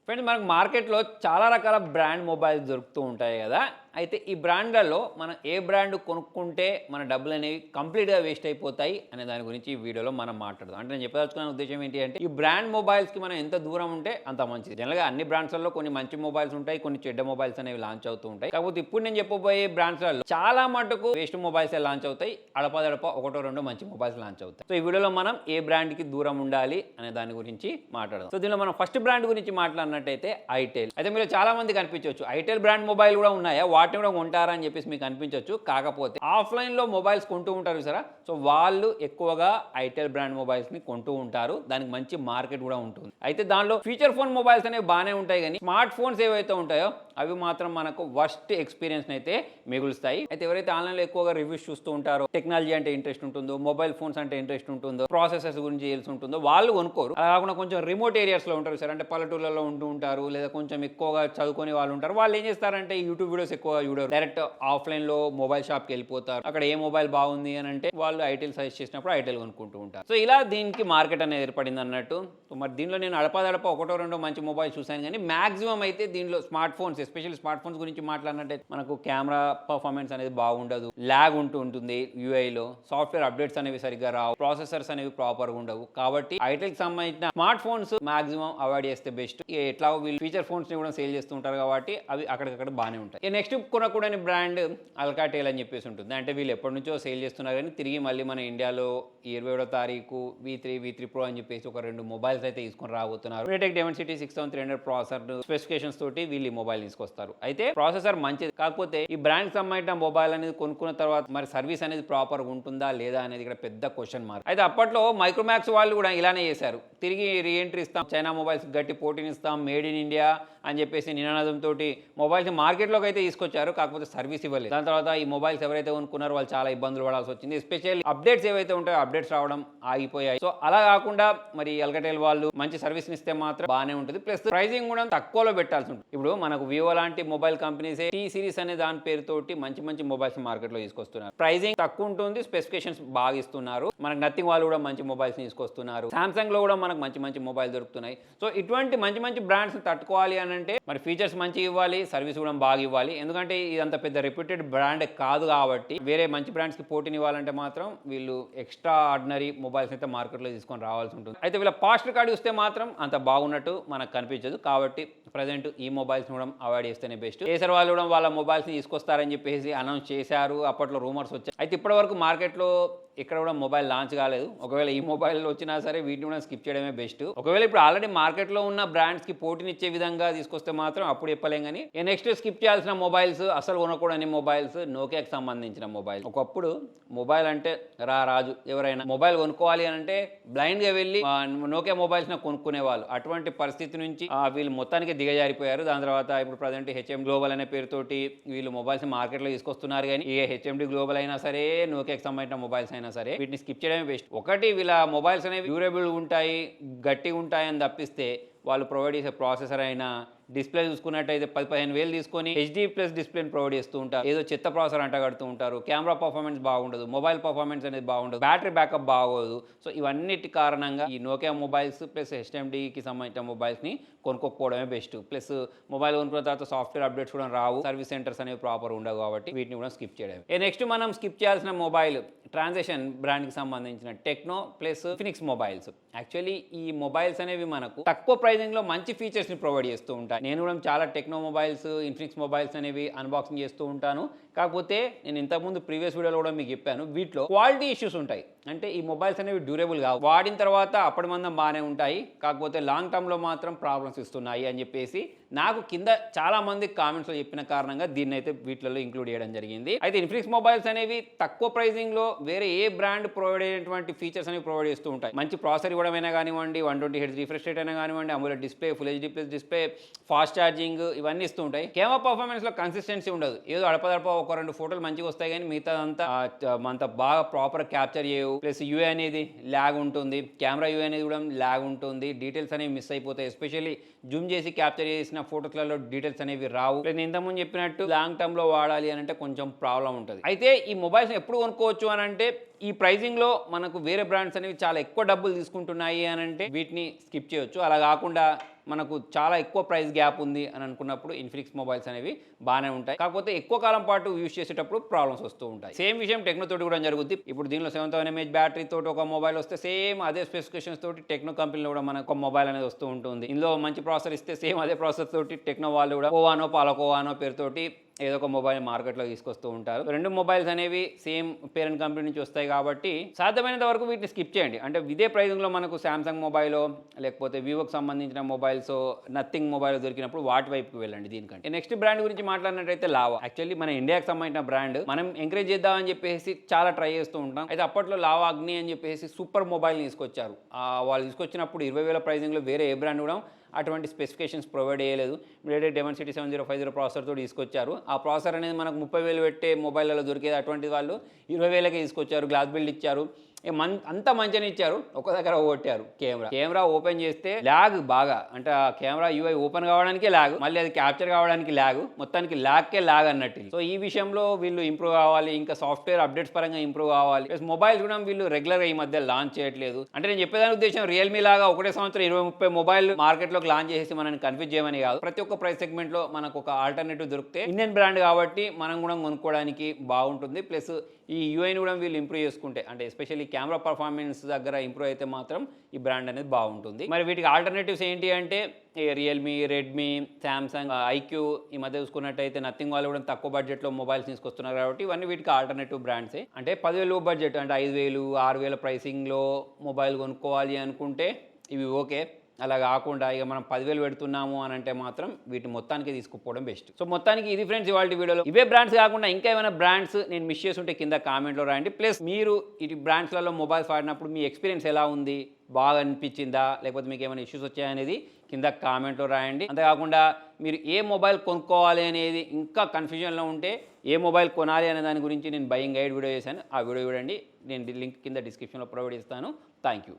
Friends మనకు మార్కెట్లో చాలా రకాల బ్రాండ్ మొబైల్స్ దొరుకుతూ ఉంటాయి కదా. అయితే ఈ బ్రాండ్లలో మనం ఏ బ్రాండ్ కొనుక్కుంటే మన డబ్బులు అనేవి కంప్లీట్గా వేస్ట్ అయిపోతాయి అనే దాని గురించి ఈ వీడియోలో మనం మాట్లాడదాం. అంటే నేను చెప్పదలుచుకున్న ఉద్దేశం ఏంటి అంటే, ఈ బ్రాండ్ మొబైల్స్కి మనం ఎంత దూరం ఉంటే అంత మంచిది. జనరల్గా అన్ని బ్రాండ్స్లలో కొన్ని మంచి మొబైల్స్ ఉంటాయి, కొన్ని చెడ్డ మొబైల్స్ అనేవి లాంచ్ అవుతూ ఉంటాయి. కాకపోతే ఇప్పుడు నేను చెప్పబోయే బ్రాండ్స్లలో చాలా మటుకు వేస్ట్ మొబైల్స్ లాంచ్ అవుతాయి, అడపదడప ఒకటో రెండో మంచి మొబైల్స్ లాంచ్ అవుతాయి. సో ఈ వీడియోలో మనం ఏ బ్రాండ్కి దూరం ఉండాలి అనే దాని గురించి మాట్లాడదాం. సో దీనిలో మనం ఫస్ట్ బ్రాండ్ గురించి మాట్లాడినట్టయితే ఐటెల్. అయితే మీరు చాలా మంది కనిపించవచ్చు ఐటెల్ బ్రాండ్ మొబైల్ కూడా ఉన్నాయా, వాటిని కూడా కొంటారా అని చెప్పేసి మీకు అనిపించవచ్చు. కాకపోతే ఆఫ్లైన్లో మొబైల్స్ కొంటూ ఉంటారు సరే, సో వాళ్ళు ఎక్కువగా ఐటెల్ బ్రాండ్ మొబైల్స్ని కొంటూ ఉంటారు. దానికి మంచి మార్కెట్ కూడా ఉంటుంది. అయితే దానిలో ఫీచర్ ఫోన్ మొబైల్స్ అనేవి బాగానే ఉంటాయి, కానీ స్మార్ట్ ఫోన్స్ ఏవైతే ఉంటాయో అవి మాత్రం మనకు వర్స్ట్ ఎక్స్పీరియన్స్ అయితే మిగులుస్తాయి. అయితే ఎవరైతే ఆన్లైన్లో ఎక్కువగా రివ్యూస్ చూస్తూ ఉంటారో, టెక్నాలజీ అంటే ఇంట్రెస్ట్ ఉంటుందో, మొబైల్ ఫోన్స్ అంటే ఇంట్రెస్ట్ ఉంటుందో, ప్రాసెసర్స్ గురించి తెలిసి ఉంటుందో వాళ్ళు కొనుక్కోరు. అలా కాకుండా కొంచెం రిమోట్ ఏరియాస్లో ఉంటారు సార్, అంటే పల్లెటూళ్ళలో ఉంటూ ఉంటారు, లేదా కొంచెం ఎక్కువగా చదువుకునే వాళ్ళు ఉంటారు. వాళ్ళు ఏం చేస్తారంటే యూట్యూబ్ వీడియోస్ ఎక్కువగా చూడరు, డైరెక్ట్ ఆఫ్లైన్లో మొబైల్ షాప్కి వెళ్ళిపోతారు. అక్కడ ఏ మొబైల్ బాగుంది అని అంటే వాళ్ళు ఐటెల్ సజెస్ట్ చేసినప్పుడు ఐటెల్ కొనుక్కుంటూ ఉంటారు. సో ఇలా దీనికి మార్కెట్ అనేది ఏర్పడింది అన్నట్టు. మరి దీనిలో నేను అడపదడప ఒకటో రెండో మంచి మొబైల్ చూశాను, కానీ మాక్సిమం అయితే దీనిలో smart phones, especially smart phones గురించి మాట్లాడినట్టయితే మనకు కెమెరా పర్ఫార్మెన్స్ అనేది బాగుండదు, ల్యాగ్ ఉంటుంది యూఐలో, సాఫ్ట్వేర్ అప్డేట్స్ అనేవి సరిగ్గా రావు, ప్రాసెసర్స్ అనేవి ప్రాపర్గా ఉండవు. కాబట్టి ఐటెల్ కి సంబంధించిన స్మార్ట్ ఫోన్స్ మాక్సిమం అవాయిడ్ చేస్తే బెస్ట్. ఎట్లా వీళ్ళు ఫీచర్ ఫోన్స్ ని కూడా సేల్ చేస్తూ ఉంటారు కాబట్టి అవి అక్కడికక్కడ బాగానే ఉంటాయి. నెక్స్ట్ కొనకూడని బ్రాండ్ అల్కాటెల్ అని చెప్పేసి ఉంటుంది. అంటే వీళ్ళు ఎప్పటి నుంచో సేల్ చేస్తున్నారు, కానీ తిరిగి మళ్ళీ మన ఇండియాలో 27వ తారీఖు V3 Pro అని చెప్పేసి ఒక 2 మొబైల్స్ అయితే తీసుకొని రాబోతున్నారు. MediaTek Dimensity 6300 ప్రాసెసర్ స్పెసిఫికేషన్స్ తోటి వీళ్ళు ఈ మొబైల్ తీసుకొస్తారు. అయితే ప్రాసెసర్ మంచిది, కాకపోతే ఈ బ్రాండ్ సంబంధించిన మొబైల్ అనేది కొనుక్కున్న తర్వాత మరి సర్వీస్ అనేది ప్రాపర్గా ఉంటుందా లేదా అనేది ఇక్కడ పెద్ద క్వశ్చన్ మార్క్. అయితే అప్పట్లో మైక్రోమాక్స్ వాళ్ళు కూడా ఇలానే చేశారు, తిరిగి రీఎంట్రీ ఇస్తాం, చైనా మొబైల్స్ గట్టి పోటీని ఇస్తాం, మేడ్ ఇన్ ఇండియా అని చెప్పేసి నినాదంతో మొబైల్స్ మార్కెట్లోకి అయితే తీసుకొచ్చారు, కాకపోతే సర్వీస్ ఇవ్వలేదు. దాని తర్వాత ఈ మొబైల్స్ ఎవరైతే కొనుక్కున్నారో వాళ్ళు చాలా ఇబ్బందులు పడాల్సి వచ్చింది. ఎస్పెషల్లీ అప్డేట్స్ ఏవైతే ఉంటాయో అప్డేట్స్ రావడం ఆగిపోయాయి. సో అలా కాకుండా మరి అల్కాటెల్ వాళ్ళు మంచి సర్వీస్ ఇస్తే మాత్రం బాగానే ఉంటుంది. ప్లస్ ప్రైజింగ్ కూడా తక్కువలో పెట్టాల్సి ఉంటుంది. ఇప్పుడు మనకు వివో లాంటి మొబైల్ కంపెనీస్ టీ సిరీస్ అనే దాని పేరుతోటి మంచి మంచి మొబైల్స్ మార్కెట్లో తీసుకొస్తున్నారు. ప్రైజింగ్ తక్కువ ఉంటుంది, స్పెసిఫికేషన్స్ బాగా ఇస్తున్నారు. మనకు నథింగ్ వాళ్ళు కూడా మంచి మొబైల్స్ తీసుకొస్తున్నారు. సామ్సంగ్ లో కూడా మనకు మంచి మంచి మొబైల్ దొరుకుతున్నాయి. సో ఇటువంటి మంచి మంచి బ్రాండ్స్ తట్టుకోవాలి అని అంటే మరి ఫీచర్స్ మంచిగా ఇవ్వాలి, సర్వీస్ కూడా బాగా ఇవ్వాలి. ఎందుకంటే ఇదంత పెద్ద రెప్యూటెడ్ బ్రాండ్ కాదు కాబట్టి వేరే మంచి బ్రాండ్స్కి పోటీని ఇవ్వాలంటే మాత్రం వీళ్ళు ఎక్స్ట్రా ఆర్డినరీ మొబైల్స్ అయితే మార్కెట్లో తీసుకొని రావాల్సి ఉంటుంది. అయితే వీళ్ళ పాస్ట్ రికార్డ్ చూస్తే మాత్రం అంత బాగున్నట్టు మనకు కనిపించదు. కాబట్టి ప్రజెంట్ ఈ మొబైల్స్ కూడా అవాయిడ్ చేస్తేనే బెస్ట్. ఏసర్ వాళ్ళు కూడా వాళ్ళ మొబైల్స్ని తీసుకొస్తారని చెప్పేసి అనౌన్స్ చేశారు, అప్పట్లో రూమర్స్ వచ్చాయి. అయితే ఇప్పటివరకు మార్కెట్లో ఇక్కడ కూడా మొబైల్ లాంచ్ కాలేదు. ఒకవేళ ఈ మొబైల్ వచ్చినా సరే వీటిని కూడా స్కిప్ చేయడమే బెస్ట్. ఒకవేళ ఇప్పుడు ఆల్రెడీ మార్కెట్లో ఉన్న బ్రాండ్స్కి పోటీనిచ్చే విధంగా తీసుకొస్తే మాత్రం అప్పుడు చెప్పలేం. కానీ నెక్స్ట్ స్కిప్ చేయాల్సిన మొబైల్స్, అసలు కొనకూడని మొబైల్స్, నోకియాకి సంబంధించిన మొబైల్. ఒకప్పుడు మొబైల్ అంటే రాజు, ఎవరైనా మొబైల్ కొనుక్కోవాలి అని అంటే బ్లైండ్గా వెళ్ళి నోకియా మొబైల్స్ కొనుక్కునే వాళ్ళు. అటువంటి పరిస్థితి నుంచి వీళ్ళు మొత్తానికి దిగజారిపోయారు. దాని తర్వాత ఇప్పుడు ప్రజెంట్ హెచ్ఎం గ్లోబల్ అనే పేరుతోటి వీళ్ళు మొబైల్స్ మార్కెట్లో తీసుకొస్తున్నారు. కానీ ఏ హెచ్ఎండి గ్లోబల్ అయినా సరే, నోకియాకి సంబంధించిన మొబైల్స్ అయినా సరే వీటిని స్కిప్ చేయడమే బెస్ట్. ఒకటి వీళ్ళ మొబైల్స్ అనేవి డ్యూరబుల్ ఉంటాయి, గట్టిగా ఉంటాయని తప్పిస్తే వాళ్ళు ప్రొవైడ్ చేసే ప్రాసెసర్ అయినా, డిస్ప్లే చూసుకున్నట్టయితే 10-15 వేలు తీసుకొని HD+ డిస్ప్లేని ప్రొవైడ్ చేస్తూ ఉంటారు. ఏదో చెత్త ప్రాసెసర్ అంటగడుతూ ఉంటారు. కెమెరా పర్ఫార్మెన్స్ బాగుండదు, మొబైల్ పర్ఫార్మెన్స్ అనేది బాగుండదు, బ్యాటరీ బ్యాకప్ బాగోదు. సో ఇవన్నిటి కారణంగా ఈ నోకియా మొబైల్స్ ప్లస్ HMDకి సంబంధించిన మొబైల్స్ని కొనుక్కోకపోవడమే బెస్ట్. ప్లస్ మొబైల్ కొనుక్కున్న తర్వాత సాఫ్ట్వేర్ అప్డేట్స్ కూడా రావు, సర్వీస్ సెంటర్స్ అనేవి ప్రాపర్ ఉండవు, కాబట్టి వీటిని కూడా స్కిప్ చేయడం. నెక్స్ట్ మనం స్కిప్ చేయాల్సిన మొబైల్ ట్రాన్సాక్షన్ బ్రాండ్కి సంబంధించిన techno plus Infinix mobiles. Actually ఈ మొబైల్స్ అనేవి మనకు తక్కువ ప్రైజింగ్లో మంచి ఫీచర్స్ని ప్రొవైడ్ చేస్తూ ఉంటాయి. నేను కూడా చాలా టెక్నో మొబైల్స్, ఇన్ఫినిక్స్ మొబైల్స్ అనేవి అన్బాక్సింగ్ చేస్తూ ఉంటాను. కాకపోతే నేను ఇంతకుముందు ప్రీవియస్ వీడియోలో కూడా మీకు చెప్పాను, వీటిలో క్వాలిటీ ఇష్యూస్ ఉంటాయి. అంటే ఈ మొబైల్స్ అనేవి డ్యూరబుల్ కావు, వాడిన తర్వాత అప్పటి మందం బాగానే ఉంటాయి, కాకపోతే లాంగ్ టర్మ్లో మాత్రం ప్రాబ్లమ్స్ ఇస్తున్నాయి అని చెప్పేసి నాకు కింద చాలా మంది కామెంట్స్లో చెప్పిన కారణంగా దీన్ని అయితే వీటిలో ఇంక్లూడ్ చేయడం జరిగింది. అయితే ఇన్ఫినిక్స్ మొబైల్స్ అనేవి తక్కువ ప్రైజింగ్లో వేరే ఏ బ్రాండ్ ప్రొవైడ్ అయినటువంటి ఫీచర్స్ అనేవి ప్రొవైడ్ చేస్తూ ఉంటాయి. మంచి ప్రాసెసర్ ఇవ్వడమైనా కానివ్వండి, 120 Hz రిఫ్రెష్ రేట్ అయినా కానివ్వండి, AMOLED display, full HD+ display, fast charging, ఇవన్నీ ఇస్తూ ఉంటాయి. కెమెరా పర్ఫార్మెన్స్లో కన్సిస్టెన్సీ ఉండదు, ఏదో అడపదడప ఒక 2 ఫోటోలు మంచిగా వస్తాయి, కానీ మిగతా అంత బాగా ప్రాపర్ క్యాప్చర్ చేయవు. ప్లస్ యూఏ అనేది ల్యాగ్ ఉంటుంది, కెమెరా యూఏ అనేది కూడా ల్యాగ్ ఉంటుంది, డీటెయిల్స్ అనేవి మిస్ అయిపోతాయి. ఎస్పెషల్లీ జూమ్ చేసి క్యాప్చర్ చేసిన ఫోటోస్లలో డీటెయిల్స్ అనేవి రావు. నేను ఇంతకుముందు చెప్పినట్టు లాంగ్ టర్మ్లో వాడాలి అని అంటే కొంచెం ప్రాబ్లం ఉంటుంది. అయితే ఈ మొబైల్స్ ఎప్పుడు కొనుక్కోవచ్చు అని అంటే, ఈ ప్రైజింగ్లో మనకు వేరే బ్రాండ్స్ అనేవి చాలా ఎక్కువ డబ్బులు తీసుకుంటున్నాయి అని అంటే వీటిని స్కిప్ చేయొచ్చు. అలా కాకుండా మనకు చాలా ఎక్కువ ప్రైస్ గ్యాప్ ఉంది అని అనుకున్నప్పుడు ఇన్ఫినిక్స్ మొబైల్స్ అనేవి బాగానే ఉంటాయి. కాకపోతే ఎక్కువ కాలం పాటు యూజ్ చేసేటప్పుడు ప్రాబ్లమ్స్ వస్తూ ఉంటాయి. సేమ్ విషయం టెక్నో తోటి కూడా జరుగుద్ది. ఇప్పుడు దీనిలో 7000 mAh బ్యాటరీ తోటి ఒక మొబైల్ వస్తే సేమ్ అదే స్పెసిఫికేషన్స్ తోటి టెక్నో కంపెనీలో కూడా మనకు ఒక మొబైల్ అనేది వస్తూ ఉంటుంది. ఇందులో మంచి ప్రాసెసర్ ఇస్తే సేమ్ అదే ప్రాసెసర్ తోటి టెక్నో వాళ్ళు కూడా కోవానో పాలకోవానో పేరుతోటి ఏదో ఒక మొబైల్ మార్కెట్లో తీసుకొస్తూ ఉంటారు. రెండు మొబైల్స్ అనేవి సేమ్ పేరెంట్ కంపెనీ నుంచి వస్తాయి కాబట్టి సాధ్యమైనంత వరకు వీటిని స్కిప్ చేయండి. అంటే ఇదే ప్రైజింగ్లో మనకు శాంసంగ్ మొబైలో లేకపోతే వివోకి సంబంధించిన మొబైల్స్ నథింగ్ మొబైల్ దొరికినప్పుడు వాటి వైపుకి వెళ్ళండి. దీనికంటే నెక్స్ట్ బ్రాండ్ గురించి మాట్లాడినట్టయితే లావా. యాక్చువల్లీ మన ఇండియాకి సంబంధించిన బ్రాండ్. మనం ఎంకరేజ్ చేద్దామని చెప్పేసి చాలా ట్రై చేస్తూ ఉంటాం. అయితే అప్పట్లో లావా అగ్ని అని చెప్పేసి సూపర్ మొబైల్ని తీసుకొచ్చారు. వాళ్ళు తీసుకొచ్చినప్పుడు 20,000 ప్రైజింగ్లో వేరే ఏ బ్రాండ్ కూడా అటువంటి స్పెసిఫికేషన్స్ ప్రొవైడ్ చేయలేదు. ఇమీడియట్ డెమన్సిటీ 7050 ప్రాసెసర్తో తీసుకొచ్చారు. ఆ ప్రాసెసర్ అనేది మనకు 30,000 పెట్టే మొబైల్లో దొరికేది. అటువంటి వాళ్ళు 20,000కే తీసుకొచ్చారు. గ్లాస్ బిల్డ్ ఇచ్చారు. అంతా మంచిగా ఇచ్చారు. ఒక దగ్గర కొట్టారు. కెమెరా ఓపెన్ చేస్తే ల్యాగ్ బాగా, అంటే ఆ కెమెరా యూఐ ఓపెన్ కావడానికి ల్యాగ్, మళ్ళీ అది క్యాప్చర్ కావడానికి ల్యాగ్, మొత్తానికి ల్యాగ్ అన్నట్టు. సో ఈ విషయంలో వీళ్ళు ఇంప్రూవ్ కావాలి. ఇంకా సాఫ్ట్వేర్ అప్డేట్స్ పరంగా ఇంప్రూవ్ కావాలి. ప్లస్ మొబైల్స్ కూడా వీళ్ళు రెగ్యులర్గా ఈ మధ్య లాంచ్ చేయట్లేదు. అంటే నేను చెప్పేదాని ఉద్దేశం రియల్మీ లాగా ఒకటే సంవత్సరం 20-30 మొబైల్ మార్కెట్లోకి లాంచ్ చేసి మనల్ని కన్ఫ్యూజ్ చేయమని కాదు. ప్రతి ఒక్క ప్రైస్ సెగ్మెంట్లో మనకు ఒక ఆల్టర్నేటివ్ దొరికితే ఇండియన్ బ్రాండ్ కాబట్టి మనం కూడా కొనుక్కోవడానికి బాగుంటుంది. ప్లస్ ఈ యూఐని కూడా వీళ్ళు ఇంప్రూవ్ చేసుకుంటే, అంటే ఎస్పెషల్లీ కెమెరా పర్ఫార్మెన్స్ దగ్గర ఇంప్రూవ్ అయితే మాత్రం ఈ బ్రాండ్ అనేది బాగుంటుంది. మరి వీటికి ఆల్టర్నేటివ్స్ ఏంటి అంటే రియల్మీ, రెడ్మీ, శాంసంగ్, ఐక్యూ, ఈ మధ్య చూసుకున్నట్టయితే నథింగ్ వాళ్ళు కూడా తక్కువ బడ్జెట్లో మొబైల్స్ తీసుకొస్తున్నారు కాబట్టి ఇవన్నీ వీటికి ఆల్టర్నేటివ్ బ్రాండ్సే. అంటే 10,000 బడ్జెట్ అంటే 5,000, 6,000 ప్రైసింగ్లో మొబైల్ కొనుక్కోవాలి అనుకుంటే ఇవి ఓకే. అలా కాకుండా ఇక మనం 10,000 పెడుతున్నాము అని అంటే మాత్రం వీటి మొత్తానికి తీసుకుపోవడం బెస్ట్. సో మొత్తానికి ఇది ఫ్రెండ్స్ ఇవాళ వీడియోలో. ఇవే బ్రాండ్స్ కాకుండా ఇంకా ఏమైనా బ్రాండ్స్ నేను మిస్ చేస్తుంటే కింద కామెంట్లో రాయండి. ప్లస్ మీరు ఇటు బ్రాండ్స్లలో మొబైల్స్ వాడినప్పుడు మీ ఎక్స్పీరియన్స్ ఎలా ఉంది, బాగా అనిపించిందా, లేకపోతే మీకు ఏమైనా ఇష్యూస్ వచ్చాయనేది కింద కామెంట్లో రాయండి. అంతేకాకుండా మీరు ఏ మొబైల్ కొనుక్కోవాలి అనేది ఇంకా కన్ఫ్యూజన్లో ఉంటే ఏ మొబైల్ కొనాలి అనే దాని గురించి నేను బయింగ్ గైడ్ వీడియో చేశాను. ఆ వీడియో చూడండి. నేను లింక్ కింద డిస్క్రిప్షన్లో ప్రొవైడ్ చేస్తాను. Thank you.